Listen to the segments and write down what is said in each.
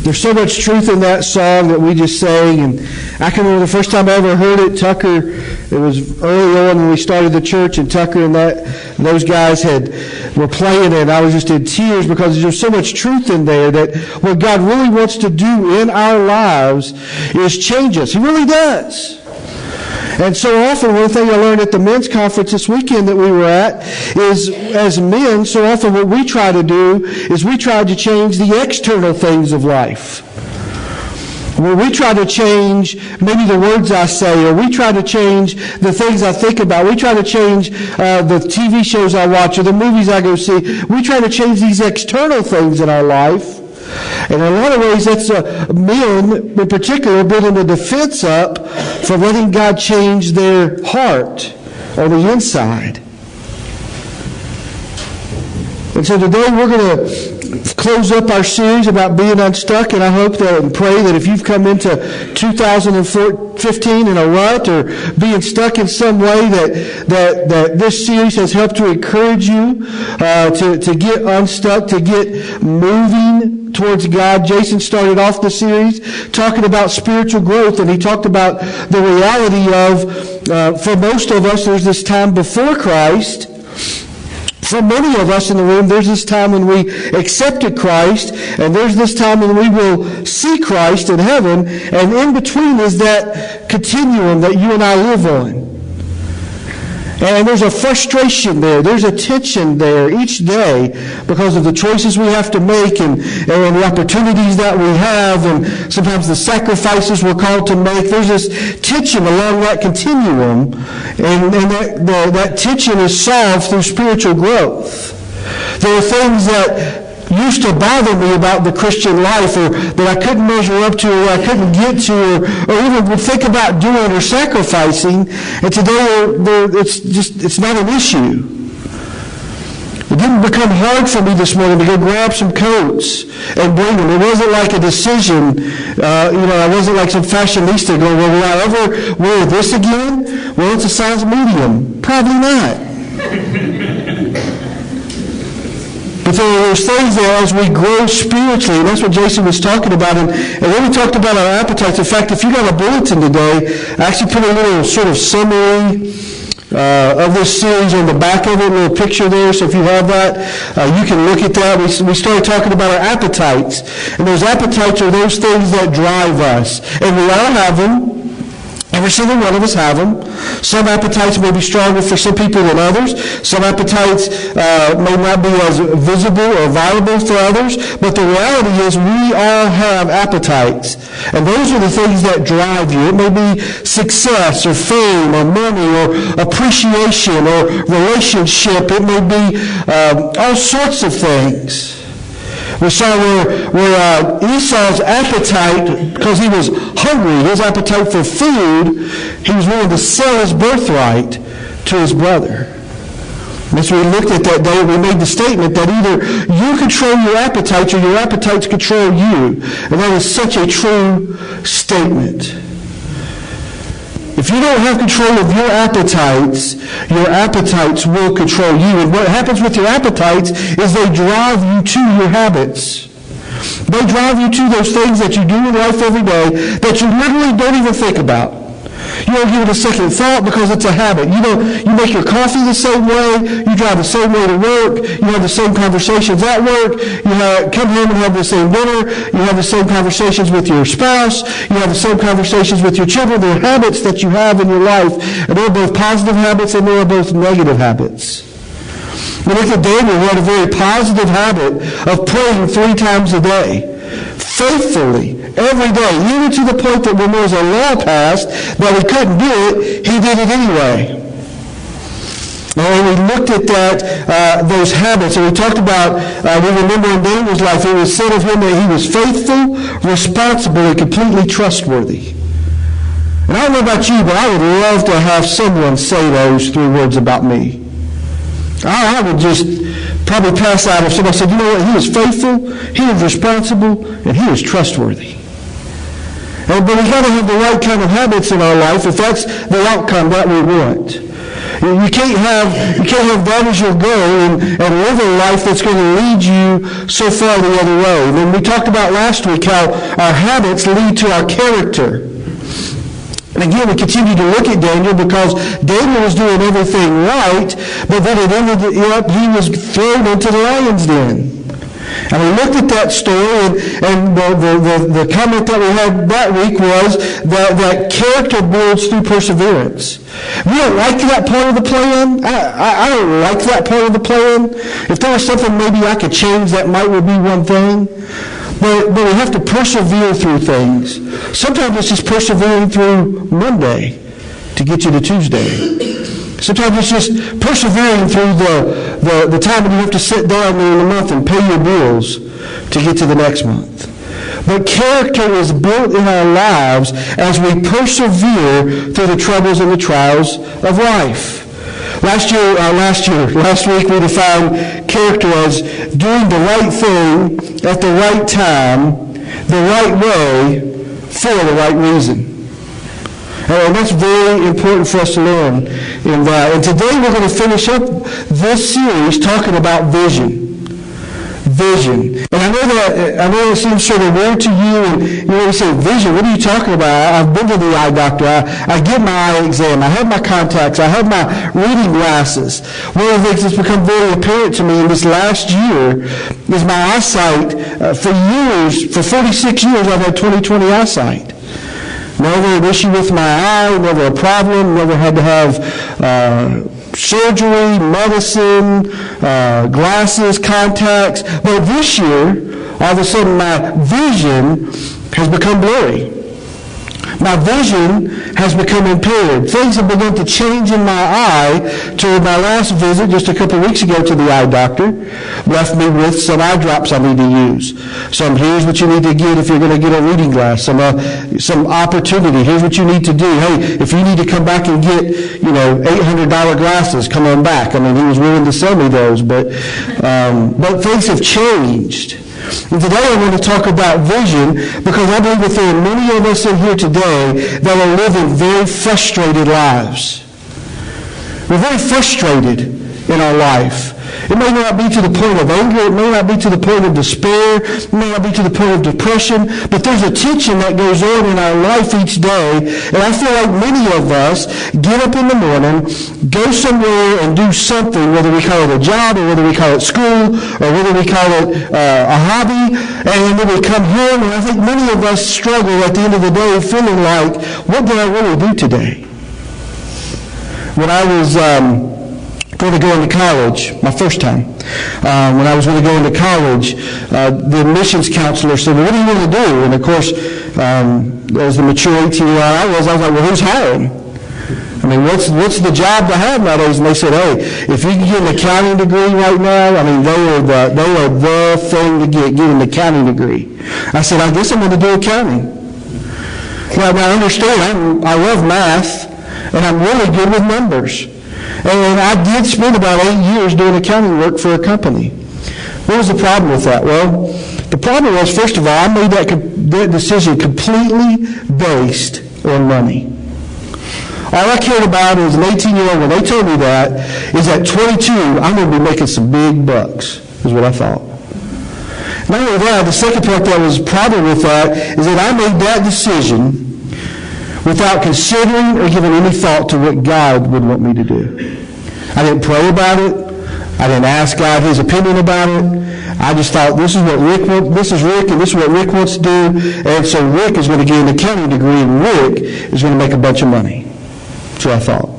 There's so much truth in that song that we just sang. And I can remember the first time I ever heard it, Tucker, it was early on when we started the church, and Tucker and those guys were playing it, and I was just in tears because there's so much truth in there that what God really wants to do in our lives is change us. He really does. And so often, one thing I learned at the men's conference this weekend that we were at is, as men, so often what we try to do is we try to change the external things of life. Where we try to change maybe the words I say, or we try to change the things I think about. We try to change the TV shows I watch or the movies I go see. We try to change these external things in our life. And in a lot of ways, that's men in particular building a defense up for letting God change their heart on the inside. And so today we're going to close up our series about being unstuck, and I hope that and pray that if you've come into 2015 in a rut or being stuck in some way, that this series has helped to encourage you to get unstuck, to get moving towards God. Jason started off the series talking about spiritual growth, and he talked about the reality of, for most of us, there's this time before Christ. For many of us in the room, there's this time when we accepted Christ, and there's this time when we will see Christ in heaven, and in between is that continuum that you and I live on. And there's a frustration there. There's a tension there each day because of the choices we have to make and the opportunities that we have and sometimes the sacrifices we're called to make. There's this tension along that continuum, and that tension is solved through spiritual growth. There are things that used to bother me about the Christian life, or that I couldn't measure up to, or I couldn't get to, or even would think about doing or sacrificing, and today it's not an issue. It didn't become hard for me this morning to go grab some coats and bring them. It wasn't like a decision. I wasn't like some fashionista going, well, will I ever wear this again? Well, it's a size medium. Probably not. But there's things that as we grow spiritually, and that's what Jason was talking about, and then we talked about our appetites. In fact, if you got a bulletin today, I actually put a little sort of summary of this series on the back of it, a little picture there, so if you have that, you can look at that. We started talking about our appetites, and those appetites are those things that drive us, and we all have them. Every single one of us have them. Some appetites may be stronger for some people than others. Some appetites may not be as visible or viable for others. But the reality is we all have appetites. And those are the things that drive you. It may be success or fame or money or appreciation or relationship. It may be all sorts of things. We saw where Esau's appetite, because he was hungry, his appetite for food, he was willing to sell his birthright to his brother. And as we looked at that day, we made the statement that either you control your appetites or your appetites control you. And that is such a true statement. If you don't have control of your appetites will control you. And what happens with your appetites is they drive you to your habits. They drive you to those things that you do in life every day that you literally don't even think about. You don't give it a second thought because it's a habit. You make your coffee the same way. You drive the same way to work. You have the same conversations at work. You come home and have the same dinner. You have the same conversations with your spouse. You have the same conversations with your children. They're habits that you have in your life. And they're both positive habits and they're both negative habits. We look at Daniel, who had a very positive habit of praying 3 times a day. Faithfully, every day, even to the point that when there was a law passed that we couldn't do it, he did it anyway. And we looked at those habits, and we talked about, we remember in Daniel's life, it was said of him that he was faithful, responsible, and completely trustworthy. And I don't know about you, but I would love to have someone say those 3 words about me. I would just probably pass out if somebody said, you know what, he was faithful, he was responsible, and he was trustworthy. But we've got to have the right kind of habits in our life if that's the outcome that we want. You can't have that as your goal and live a life that's going to lead you so far the other way. And then we talked about last week how our habits lead to our character. And again, we continue to look at Daniel because Daniel was doing everything right, but then it ended up he was thrown into the lion's den. And we looked at that story, and the comment that we had that week was that character builds through perseverance. We don't like that part of the plan. I don't like that part of the plan. If there was something maybe I could change, that might be one thing. But we have to persevere through things. Sometimes it's just persevering through Monday to get you to Tuesday. Sometimes it's just persevering through the time when you have to sit down in the month and pay your bills to get to the next month. But character is built in our lives as we persevere through the troubles and the trials of life. Last week we defined character as doing the right thing at the right time, the right way, for the right reason. And that's very important for us to learn in that. And today we're going to finish up this series talking about vision. Vision. And I know it seems sort of weird to you, and you say, vision, what are you talking about? I've been to the eye doctor. I get my eye exam. I have my contacts. I have my reading glasses. One of the things that's become very apparent to me in this last year is my eyesight. For 46 years, I've had 20/20 eyesight. Never an issue with my eye, never a problem, never had to have surgery, medicine, glasses, contacts. But this year, all of a sudden my vision has become blurry. My vision has become impaired. Things have begun to change in my eye. To my last visit just a couple of weeks ago to the eye doctor left me with some eye drops I need to use. Here's what you need to get if you're going to get a reading glass. Some opportunity. Here's what you need to do. Hey, if you need to come back and get, $800 glasses, come on back. I mean, he was willing to sell me those, but things have changed. And today I want to talk about vision because I believe that there are many of us in here today that are living very frustrated lives. We're very frustrated in our life. It may not be to the point of anger. It may not be to the point of despair. It may not be to the point of depression. But there's a tension that goes on in our life each day. And I feel like many of us get up in the morning, go somewhere and do something, whether we call it a job or whether we call it school or whether we call it a hobby. And then we come home, and I think many of us struggle at the end of the day feeling like, what did I really do today? When I was going to go into college, my first time. When I was going to go into college, the admissions counselor said, well, what do you want to do? And of course, as the mature 18-year-old I was like, well, who's hiring? I mean, what's the job to have nowadays? And they said, hey, if you can get an accounting degree right now, I mean, they are the thing to get an accounting degree. I said, I guess I'm going to do accounting. Well, now understand, I love math, and I'm really good with numbers. And I did spend about 8 years doing accounting work for a company. What was the problem with that? Well, the problem was, first of all, I made that decision completely based on money. All I cared about as an 18-year-old, when they told me that, is at 22, I'm going to be making some big bucks, is what I thought. Not only that, the second part that was a problem with that is that I made that decision without considering or giving any thought to what God would want me to do. I didn't pray about it. I didn't ask God his opinion about it. I just thought, this is Rick, and this is what Rick wants to do, and so Rick is going to get an accounting degree, and Rick is going to make a bunch of money. That's what I thought.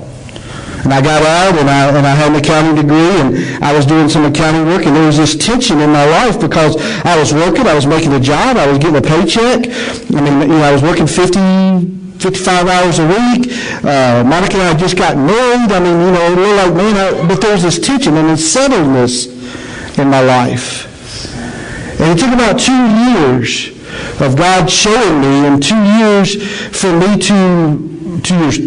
And I got out, and I had an accounting degree, and I was doing some accounting work, and there was this tension in my life because I was working, I was making a job, I was getting a paycheck. I mean, I was working 55 hours a week. Monica and I just got married. I mean, it looked like, man, but there was this tension and unsettledness in my life. And it took about 2 years of God showing me, and 2 years for me 2 years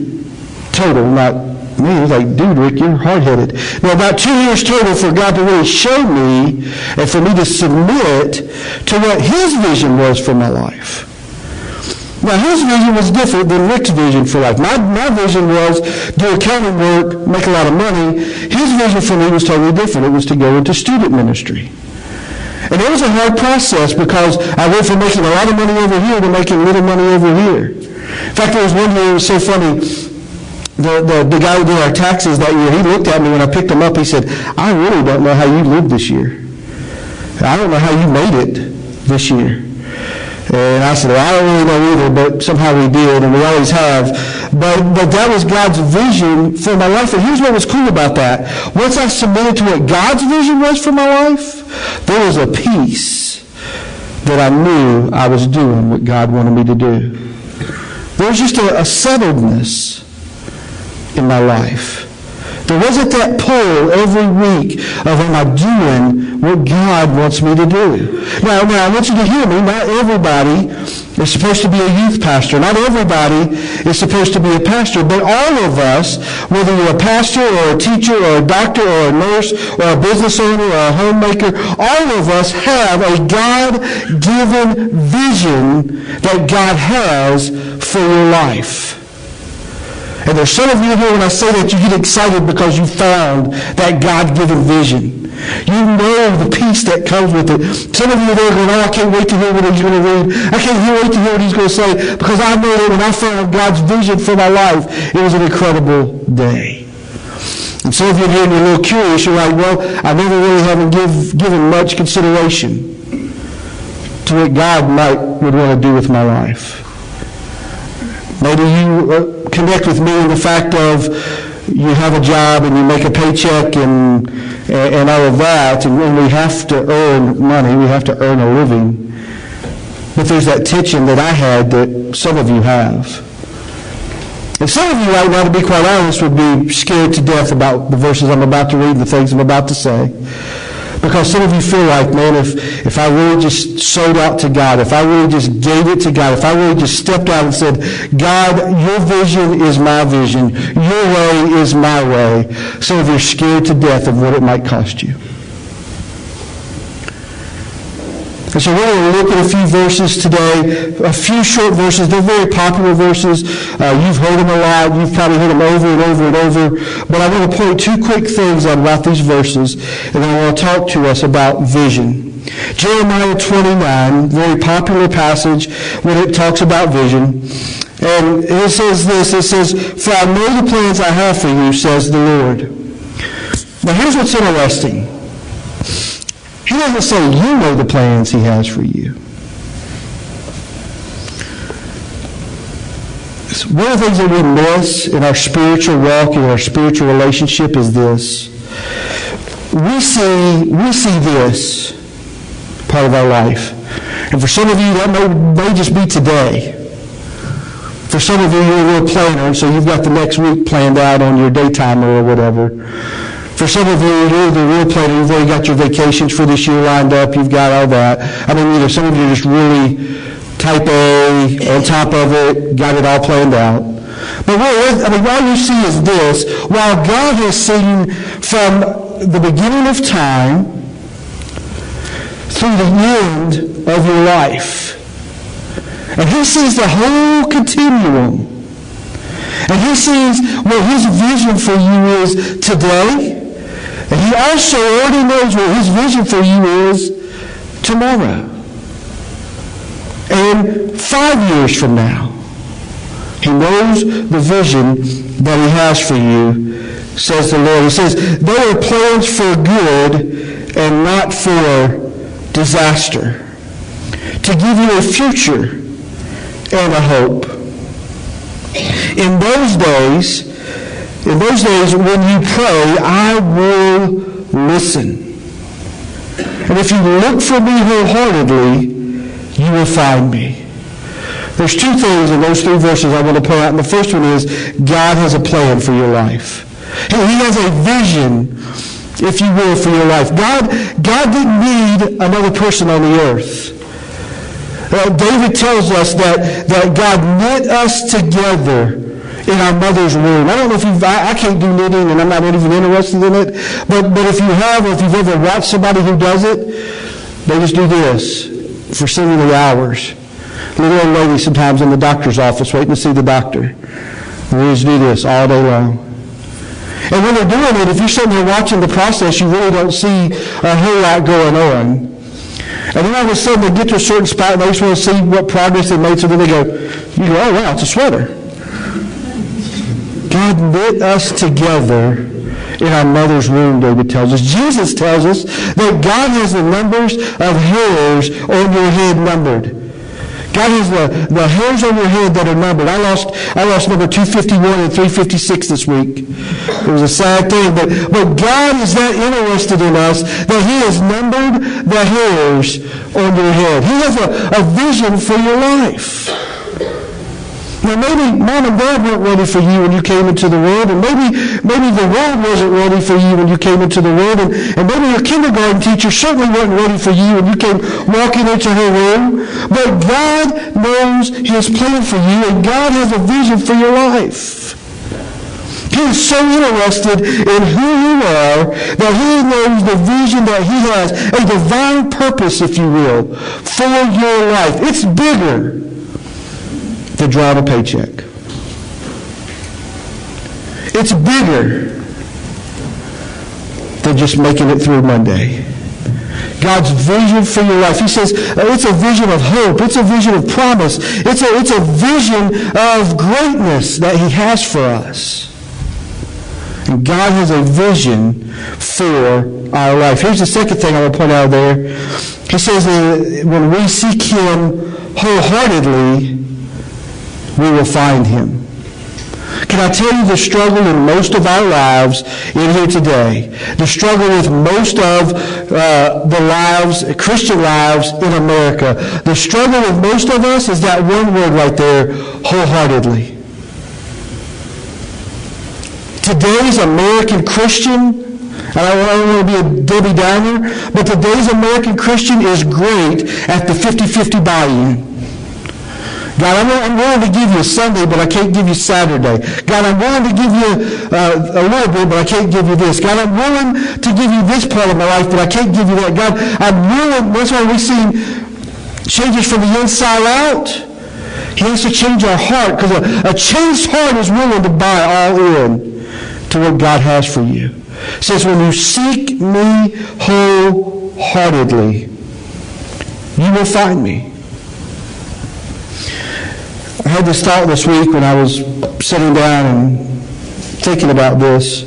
total, not me. It was like, dude, Rick, you're hard-headed. No, about 2 years total for God to really show me and for me to submit to what his vision was for my life. And 2 years total for God to really show me and for me to submit to what his vision was for my life. Now, his vision was different than Rick's vision for life. My vision was do accounting work, make a lot of money. His vision for me was totally different. It was to go into student ministry. And it was a hard process because I went from making a lot of money over here to making little money over here. In fact, there was one year, it was so funny, the guy who did our taxes that year, he looked at me when I picked him up, he said, I really don't know how you lived this year. I don't know how you made it this year. And I said, well, I don't really know either, but somehow we did, and we always have. But that was God's vision for my life. And here's what was cool about that. Once I submitted to what God's vision was for my life, there was a peace that I knew I was doing what God wanted me to do. There was just a settledness in my life. There wasn't that pull every week of am I doing what God wants me to do. Now, I want you to hear me. Not everybody is supposed to be a youth pastor. Not everybody is supposed to be a pastor. But all of us, whether you're a pastor or a teacher or a doctor or a nurse or a business owner or a homemaker, all of us have a God-given vision that God has for your life. And there's some of you here, when I say that, you get excited because you found that God-given vision. You know the peace that comes with it. Some of you are there going, oh, I can't wait to hear what he's going to read. I can't wait to hear what he's going to say, because I know that when I found God's vision for my life, it was an incredible day. And some of you here, and you're a little curious. You're like, well, I never really haven't given much consideration to what God would want to do with my life. Maybe you connect with me in the fact of you have a job and you make a paycheck and all of that, and we have to earn money, we have to earn a living. But there's that tension that I had that some of you have. And some of you right now, to be quite honest, would be scared to death about the verses I'm about to read and the things I'm about to say. Because some of you feel like, man, if I really just sold out to God, if I really just gave it to God, if I really just stepped out and said, God, your vision is my vision, your way is my way, some of you are scared to death of what it might cost you. And so we're going to look at a few verses today, a few short verses. They're very popular verses. You've heard them a lot. You've probably heard them over and over and over. But I want to point two quick things out about these verses, and then I want to talk to us about vision. Jeremiah 29, very popular passage when it talks about vision. And it says this, it says, for I know the plans I have for you, says the Lord. Now here's what's interesting. He doesn't say you know the plans he has for you. One of the things that we miss in our spiritual walk, in our spiritual relationship is this. We see this part of our life. And for some of you, that may just be today. For some of you, you're a real planner, so you've got the next week planned out on your day timer or whatever. For some of you, you're the real planner. You've already got your vacations for this year lined up. You've got all that. I mean, some of you are just really type A, on top of it, got it all planned out. But all you see is this. While God has seen from the beginning of time through the end of your life, and he sees the whole continuum, and he sees what his vision for you is today, and he also already knows what his vision for you is tomorrow. And 5 years from now. He knows the vision that he has for you, says the Lord. He says, they are plans for good and not for disaster, to give you a future and a hope. In those days when you pray, I will listen. And if you look for me wholeheartedly, you will find me. There's two things in those three verses I want to point out. And the first one is God has a plan for your life. He has a vision, if you will, for your life. God didn't need another person on the earth. David tells us that God knit us together in our mother's womb. I don't know if I can't do knitting, and I'm not even interested in it, but if you have, or if you've ever watched somebody who does it, they just do this for so many hours. Little old lady sometimes in the doctor's office waiting to see the doctor. We just do this all day long. And when they're doing it, if you're sitting there watching the process, you really don't see a whole lot going on. And then all of a sudden they get to a certain spot and they just want to see what progress they made. So then you go, oh wow, it's a sweater. God knit us together in our mother's womb, David tells us. Jesus tells us that God has the numbers of hairs on your head numbered. God has the hairs on your head that are numbered. I lost number 251 and 356 this week. It was a sad thing, but God is that interested in us that He has numbered the hairs on your head. He has a vision for your life. Now maybe mom and dad weren't ready for you when you came into the world, and maybe the world wasn't ready for you when you came into the world, and maybe your kindergarten teacher certainly wasn't ready for you when you came walking into her room. But God knows His plan for you, and God has a vision for your life. He is so interested in who you are that He knows the vision that He has, a divine purpose, if you will, for your life. It's bigger to draw a paycheck. It's bigger than just making it through Monday. God's vision for your life. He says it's a vision of hope. It's a vision of promise. It's a vision of greatness that He has for us. And God has a vision for our life. Here's the second thing I want to point out there. He says when we seek Him wholeheartedly, we will find Him. Can I tell you the struggle in most of our lives in here today? The struggle with most of the lives, Christian lives in America. The struggle with most of us is that one word right there, wholeheartedly. Today's American Christian, and I don't want to be a Debbie Downer, but today's American Christian is great at the 50-50 buy-in. God, I'm willing to give you Sunday, but I can't give you Saturday. God, I'm willing to give you a little bit, but I can't give you this. God, I'm willing to give you this part of my life, but I can't give you that. God, I'm willing. That's why we see changes from the inside out. He has to change our heart, because a changed heart is willing to buy all in to what God has for you. It says, when you seek me wholeheartedly, you will find me. I had this thought this week when I was sitting down and thinking about this.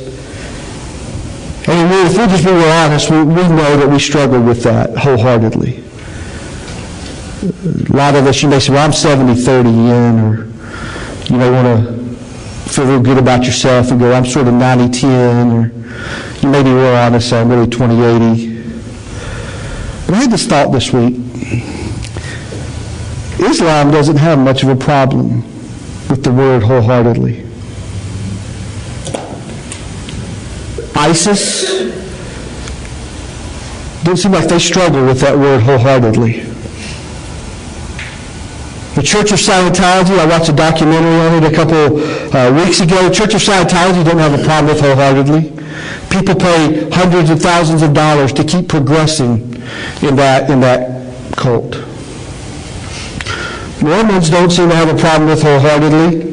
And if we'll just be real honest, we know that we struggle with that wholeheartedly. A lot of us, you may say, well, I'm 70-30 in, or you may want to feel real good about yourself and go, I'm sort of 90-10, or you may be real honest, I'm really 20-80. But I had this thought this week. Islam doesn't have much of a problem with the word wholeheartedly. ISIS doesn't seem like they struggle with that word wholeheartedly. The Church of Scientology, I watched a documentary on it a couple weeks ago. The Church of Scientology don't have a problem with wholeheartedly. People pay hundreds of thousands of dollars to keep progressing in that cult. Mormons don't seem to have a problem with wholeheartedly.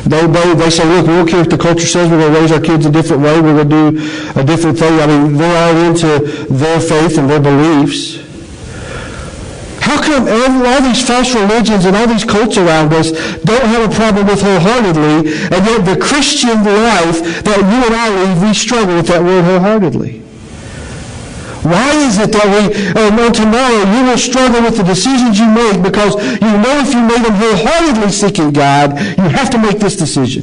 They say, look, we don't care if the culture says we're going to raise our kids a different way, we're going to do a different thing. I mean, they're all into their faith and their beliefs. How come all these false religions and all these cults around us don't have a problem with wholeheartedly, and yet the Christian life that you and I lead, we struggle with that word wholeheartedly? Why is it that tomorrow you will struggle with the decisions you make because you know if you made them wholeheartedly seeking God, you have to make this decision.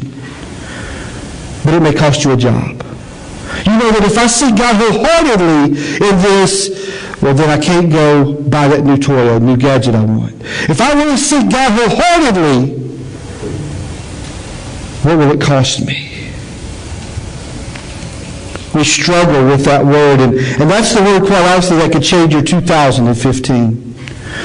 But it may cost you a job. You know that if I seek God wholeheartedly in this, well, then I can't go buy that new toy or new gadget I want. If I really seek God wholeheartedly, what will it cost me? We struggle with that word, and that's the word, quite honestly, that could change your 2015.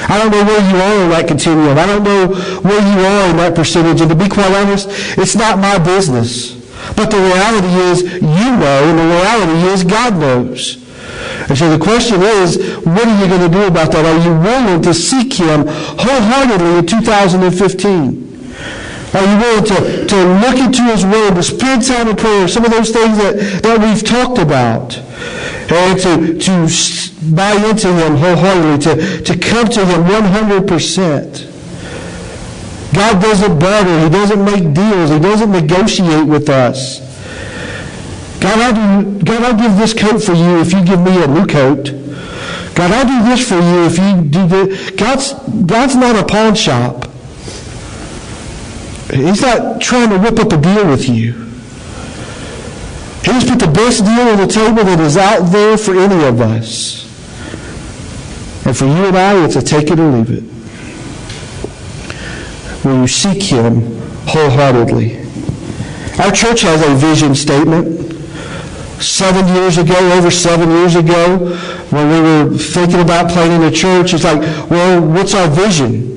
I don't know where you are in that continuum. I don't know where you are in that percentage, and to be quite honest, it's not my business. But the reality is, you know, and the reality is, God knows. And so the question is, what are you going to do about that? Are you willing to seek Him wholeheartedly in 2015? Are you willing to look into His Word, to spend time in prayer, some of those things that we've talked about, and to buy into Him wholeheartedly, to come to Him 100%? God doesn't barter. He doesn't make deals. He doesn't negotiate with us. God, I'll give this coat for you if you give me a new coat. God, I'll do this for you if you do this. God's not a pawn shop. He's not trying to whip up a deal with you. He just put the best deal on the table that is out there for any of us. And for you and I, it's a take it or leave it. When you seek Him wholeheartedly. Our church has a vision statement. Over 7 years ago, when we were thinking about planting a church, it's like, well, what's our vision?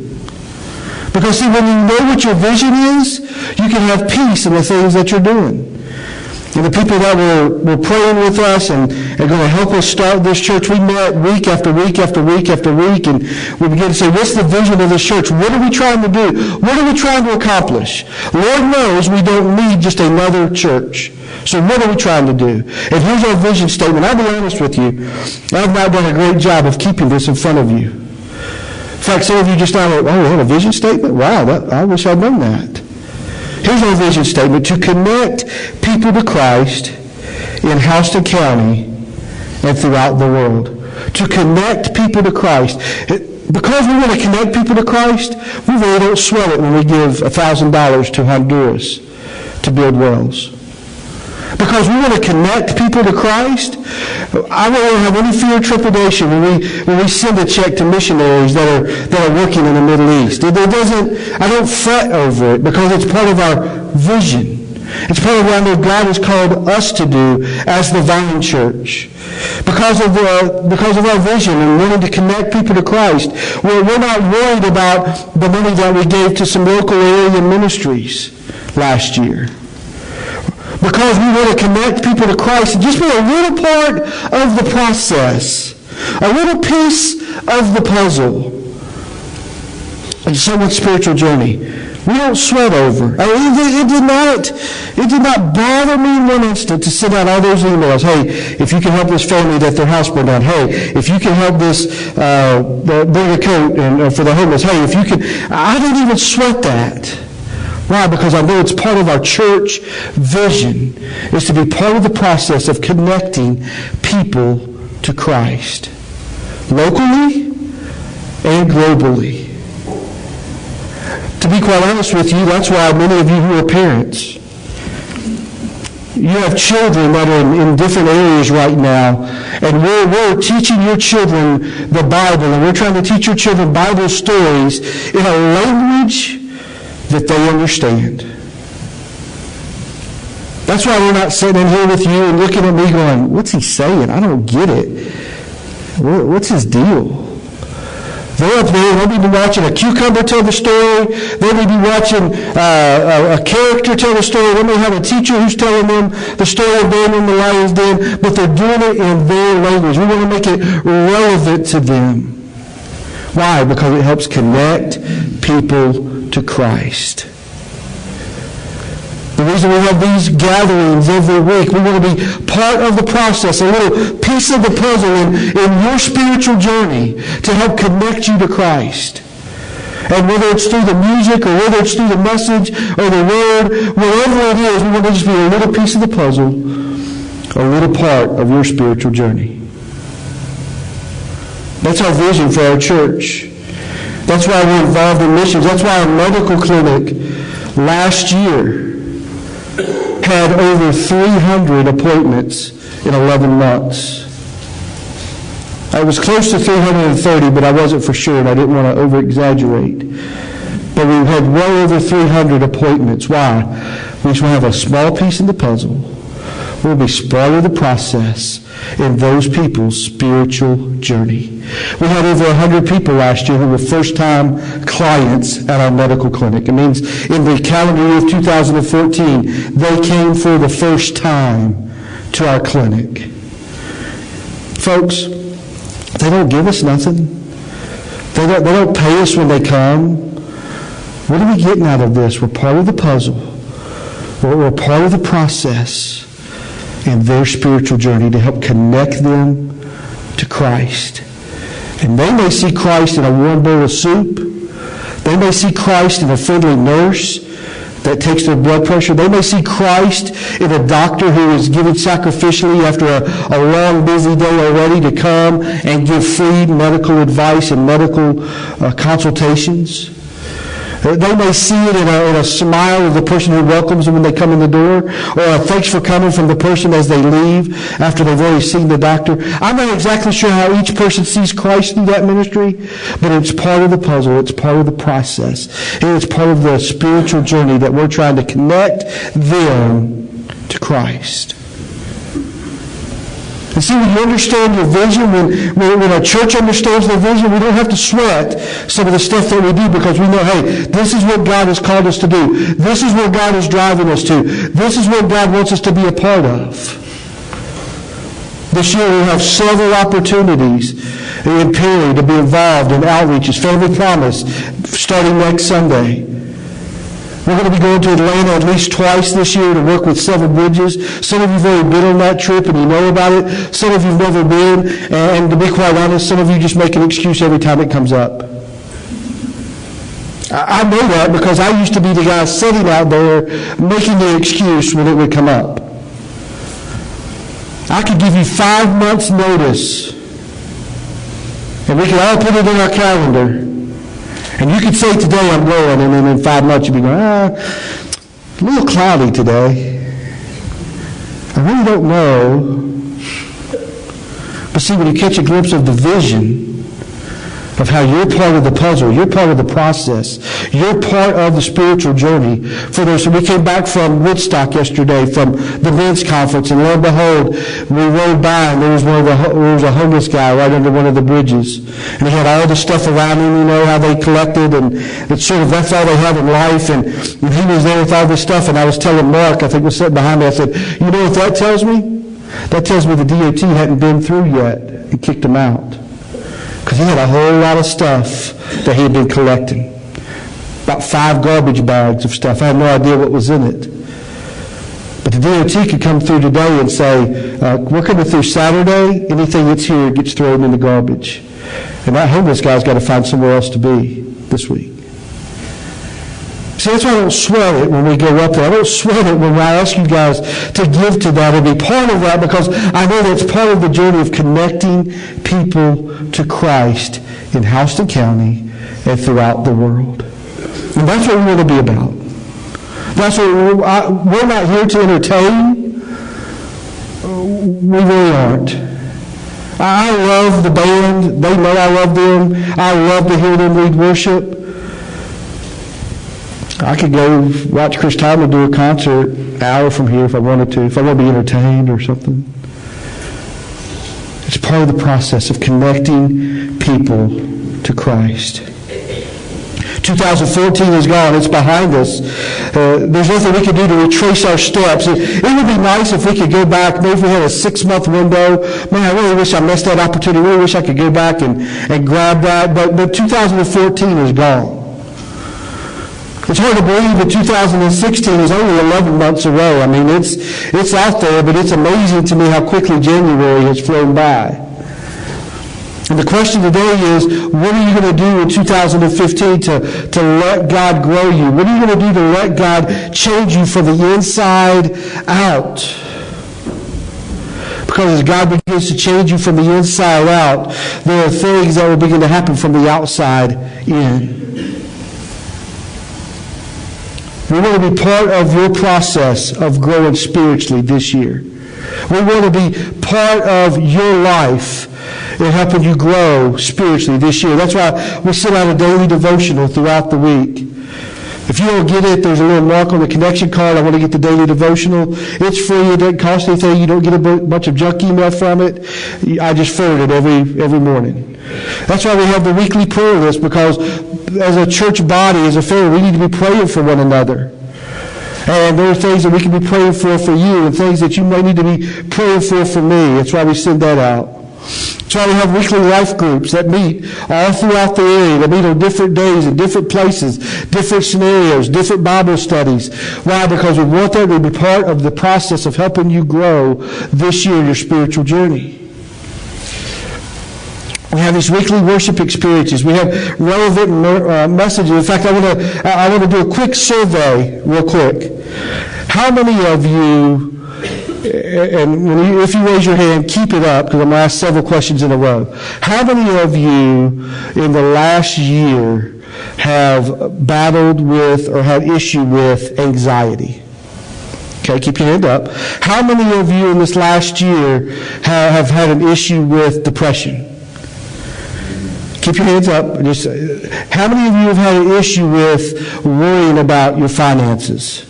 Because see, when you know what your vision is, you can have peace in the things that you're doing. And the people that were praying with us and going to help us start this church, we met week after week after week after week, and we began to say, what's the vision of this church? What are we trying to do? What are we trying to accomplish? Lord knows we don't need just another church. So what are we trying to do? And here's our vision statement. I'll be honest with you. I've not done a great job of keeping this in front of you. In fact, some of you just thought, oh, we have a vision statement? Wow, I wish I'd known that. Here's our vision statement: to connect people to Christ in Houston County and throughout the world. To connect people to Christ. Because we want to connect people to Christ, we really don't sweat it when we give $1,000 to Honduras to build wells. Because we want to connect people to Christ, I won't have any fear or trepidation when we send a check to missionaries that are working in the Middle East. I don't fret over it because it's part of our vision. It's part of what I know God has called us to do as the Vine Church. Because of our vision and wanting to connect people to Christ, we're not worried about the money that we gave to some local area ministries last year. Because we want to connect people to Christ and just be a little part of the process, a little piece of the puzzle in someone's spiritual journey. We don't sweat over. It did not bother me in one instant to send out all those emails. Hey, if you can help this family that their house burned down. Hey, if you can help this bring a coat for the homeless. Hey, if you can. I didn't even sweat that. Why? Because I know it's part of our church vision is to be part of the process of connecting people to Christ. Locally and globally. To be quite honest with you, that's why many of you who are parents, you have children that are in different areas right now, and we're teaching your children the Bible, and we're trying to teach your children Bible stories in a language that they understand. That's why we're not sitting in here with you and looking at me going, what's he saying? I don't get it. What's his deal? They're up there, they'll be watching a cucumber tell the story. They may be watching a character tell the story. They may have a teacher who's telling them the story of Daniel in the lion's den, but they're doing it in their language. We want to make it relevant to them. Why? Because it helps connect people to Christ. The reason we have these gatherings every week, we want to be part of the process, a little piece of the puzzle in your spiritual journey to help connect you to Christ. And whether it's through the music or whether it's through the message or the word, whatever it is, we want to just be a little piece of the puzzle, a little part of your spiritual journey. That's our vision for our church. That's why we're involved in missions. That's why our medical clinic last year had over 300 appointments in 11 months. I was close to 330, but I wasn't for sure, and I didn't want to over-exaggerate. But we had well over 300 appointments. Why? We just want to have a small piece in the puzzle. We'll be part of the process in those people's spiritual journey. We had over 100 people last year who were first-time clients at our medical clinic. It means in the calendar year of 2014, they came for the first time to our clinic. Folks, they don't give us nothing. They don't pay us when they come. What are we getting out of this? We're part of the puzzle. We're part of the process in their spiritual journey to help connect them to Christ. And they may see Christ in a warm bowl of soup. They may see Christ in a friendly nurse that takes their blood pressure. They may see Christ in a doctor who is given sacrificially after a long, busy day already to come and give free medical advice and medical consultations. They may see it in a smile of the person who welcomes them when they come in the door, or a thanks for coming from the person as they leave after they've already seen the doctor. I'm not exactly sure how each person sees Christ through that ministry, but it's part of the puzzle. It's part of the process. And it's part of the spiritual journey that we're trying to connect them to Christ. And see, when you understand your vision, when a church understands their vision, we don't have to sweat some of the stuff that we do, because we know, hey, this is what God has called us to do. This is where God is driving us to. This is what God wants us to be a part of. This year we have several opportunities in Perry to be involved in outreaches. Family Promise, starting next Sunday. We're going to be going to Atlanta at least twice this year to work with 7 bridges. Some of you have already been on that trip and you know about it. Some of you have never been. And to be quite honest, some of you just make an excuse every time it comes up. I know that because I used to be the guy sitting out there making the excuse when it would come up. I could give you 5 months' notice, and we could all put it in our calendar. And you could say, today I'm going, and then in 5 months you'd be going, a little cloudy today. I really don't know. But see, when you catch a glimpse of the vision of how you're part of the puzzle, you're part of the process, you're part of the spiritual journey. For those, so we came back from Woodstock yesterday, from the men's conference, and lo and behold, we rode by, and there was a homeless guy right under one of the bridges, and he had all the stuff around him, you know, how they collected, and it's sort of, that's all they have in life, and he was there with all this stuff, and I was telling Mark, I think was sitting behind me, I said, you know what that tells me? That tells me the DOT hadn't been through yet and kicked him out. Because he had a whole lot of stuff that he had been collecting. About 5 garbage bags of stuff. I had no idea what was in it. But the DOT could come through today and say, we're coming through Saturday, anything that's here gets thrown in the garbage. And that homeless guy's got to find somewhere else to be this week. See, that's why I don't sweat it when we go up there. I don't sweat it when I ask you guys to give to that and be part of that, because I know that's part of the journey of connecting people to Christ in Houston County and throughout the world. And that's what we want to be about. That's what we're not here to entertain. We really aren't. I love the band. They know I love them. I love to hear them lead worship. I could go watch Chris Tyler do a concert an hour from here if I wanted to, if I want to be entertained or something. It's part of the process of connecting people to Christ. 2014 is gone. It's behind us. There's nothing we can do to retrace our steps. It would be nice if we could go back, maybe if we had a 6-month window. Man, I really wish I missed that opportunity. I really wish I could go back and grab that. But 2014 is gone. It's hard to believe that 2016 is only 11 months away. I mean, it's out there, but it's amazing to me how quickly January has flown by. And the question today is, what are you going to do in 2015 to let God grow you? What are you going to do to let God change you from the inside out? Because as God begins to change you from the inside out, there are things that will begin to happen from the outside in. We want to be part of your process of growing spiritually this year. We want to be part of your life in helping you grow spiritually this year. That's why we send out a daily devotional throughout the week. If you don't get it, there's a little mark on the connection card. I want to get the daily devotional. It's free. It doesn't cost anything. You don't get a bunch of junk email from it. I just forward it every morning. That's why we have the weekly prayer list, because as a church body, as a family, we need to be praying for one another. And there are things that we can be praying for you, and things that you may need to be praying for me. That's why we send that out. That's why we have weekly life groups that meet all throughout the area. They meet on different days in different places, different scenarios, different Bible studies. Why? Because we want that to be part of the process of helping you grow this year in your spiritual journey. We have these weekly worship experiences. We have relevant messages. In fact, I want to do a quick survey real quick. How many of you, and if you raise your hand, keep it up, because I'm going to ask several questions in a row. How many of you in the last year have battled with or had issue with anxiety? Okay, keep your hand up. How many of you in this last year have had an issue with depression? Keep your hands up. How many of you have had an issue with worrying about your finances?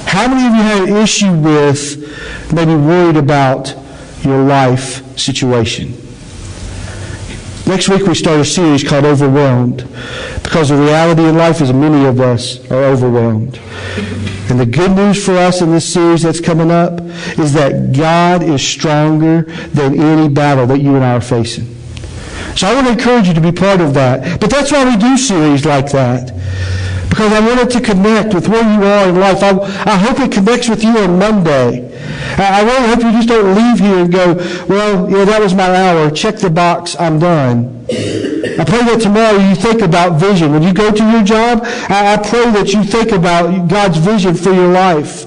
How many of you had an issue with maybe worried about your life situation? Next week we start a series called Overwhelmed, because the reality in life is many of us are overwhelmed. And the good news for us in this series that's coming up is that God is stronger than any battle that you and I are facing. So I want to encourage you to be part of that. But that's why we do series like that. Because I want it to connect with where you are in life. I hope it connects with you on Monday. I really hope you just don't leave here and go, well, that was my hour. Check the box. I'm done. I pray that tomorrow you think about vision. When you go to your job, I pray that you think about God's vision for your life.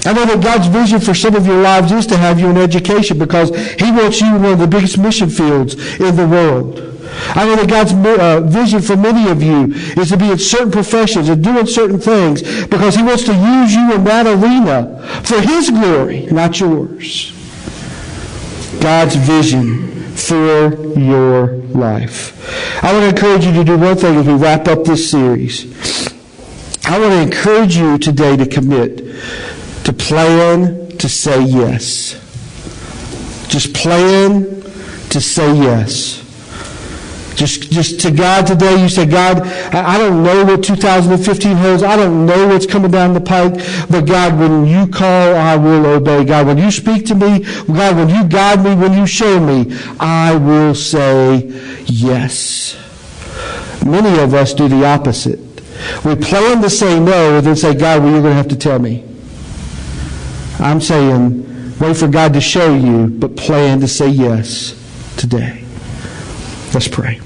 I know that God's vision for some of your lives is to have you in education, because He wants you in one of the biggest mission fields in the world. I know that God's vision for many of you is to be in certain professions and doing certain things, because He wants to use you in that arena for His glory, not yours. God's vision for your life. I want to encourage you to do one thing as we wrap up this series. I want to encourage you today to commit to plan to say yes. Just plan to say yes. Just to God today, you say, God, I don't know what 2015 holds. I don't know what's coming down the pike. But God, when you call, I will obey. God, when you speak to me, God, when you guide me, when you show me, I will say yes. Many of us do the opposite. We plan to say no and then say, God, well, you're going to have to tell me. I'm saying, wait for God to show you, but plan to say yes today. Let's pray.